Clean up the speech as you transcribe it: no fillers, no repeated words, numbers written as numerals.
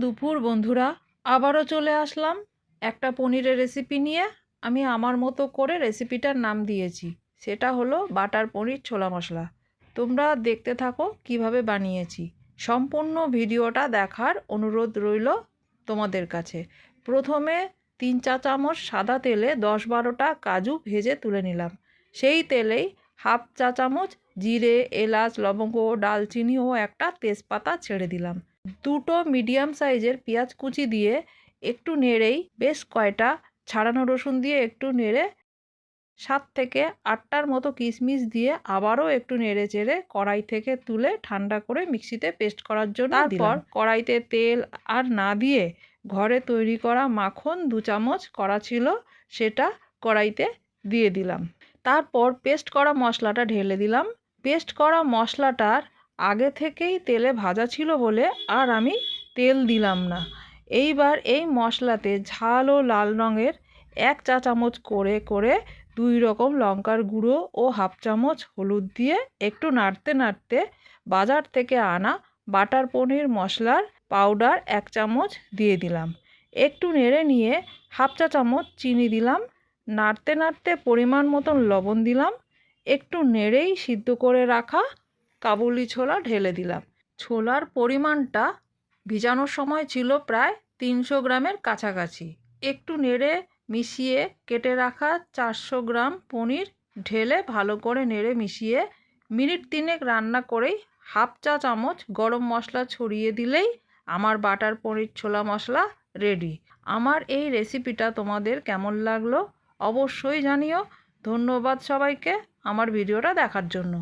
দুপুর বন্ধুরা, আবারও চলে আসলাম একটা পনিরের রেসিপি নিয়ে। আমি আমার মতো করে রেসিপিটার নাম দিয়েছি, সেটা হলো বাটার পনির ছোলা মশলা। তোমরা দেখতে থাকো কিভাবে বানিয়েছি। সম্পূর্ণ ভিডিওটা দেখার অনুরোধ রইল তোমাদের কাছে। প্রথমে 3-4 চামচ সাদা তেলে 10-12টা কাজু ভেজে তুলে নিলাম। সেই তেলেই হাফ চা চামচ জিরে, এলাচ, লবঙ্গ, ডালচিনি ও একটা তেজপাতা ছেড়ে দিলাম। দুটো মিডিয়াম সাইজের পেঁয়াজ কুচি দিয়ে একটু নেড়েই বেশ কয়টা ছাড়ানো রসুন দিয়ে একটু নেড়ে 7 থেকে 8টার মতো কিশমিশ দিয়ে আবারও একটু নেড়ে চেড়ে কড়াই থেকে তুলে ঠান্ডা করে মিক্সিতে পেস্ট করার জন্য দিলাম। কড়াইতে তেল আর না দিয়ে ঘরে তৈরি করা মাখন 2 চামচ করা ছিল, সেটা কড়াইতে দিয়ে দিলাম। তারপর পেস্ট করা মশলাটা ঢেলে দিলাম। পেস্ট করা মশলাটার আগে থেকেই তেলে ভাজা ছিল বলে আর আমি তেল দিলাম না। এইবার এই মশলাতে ঝাল ও লাল রঙের 1 চা চামচ করে করে 2 রকম লঙ্কার গুঁড়ো ও হাফ চামচ হলুদ দিয়ে একটু নাড়তে নাড়তে বাজার থেকে আনা বাটার পনির মশলার পাউডার 1 চামচ দিয়ে দিলাম। একটু নেড়ে নিয়ে হাফ চা চামচ চিনি দিলাম। নাড়তে নাড়তে পরিমাণ মতন লবণ দিলাম। একটু নেড়েই সিদ্ধ করে রাখা কাবুলি ছোলা ঢেলে দিলাম। ছোলার পরিমাণটা ভিজানোর সময় ছিল প্রায় 300 গ্রামের কাছাকাছি। একটু নেড়ে মিশিয়ে কেটে রাখা 400 গ্রাম পনির ঢেলে ভালো করে নেড়ে মিশিয়ে মিনিট 3 রান্না করেই হাফ চা চামচ গরম মশলা ছড়িয়ে দিলেই আমার বাটার পনির ছোলা মশলা রেডি। আমার এই রেসিপিটা তোমাদের কেমন লাগলো অবশ্যই জানিও। ধন্যবাদ সবাইকে আমার ভিডিওটা দেখার জন্য।